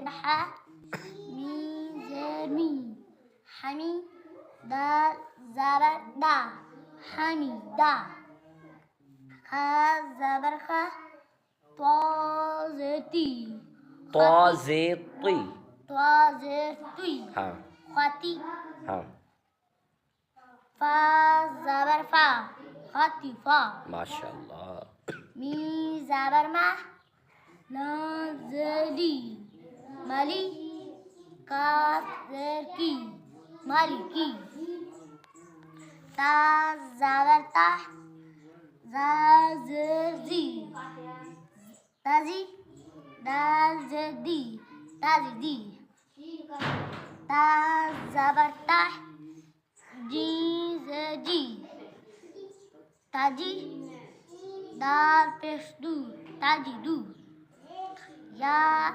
زين ح ميم زين مي حمي دال زبر دا حميدة خا زبر خا طازتي طازطي طازتي ها خطي ها فا زبر فا خطيفة ما شاء الله. مي زبر ما نازلي ملي كاف زركي مالكي تا زبر تا زازرزي تازي دال زدي تازدي تا زبر تا جي زجي تاجي دال پشدو تاجدو يا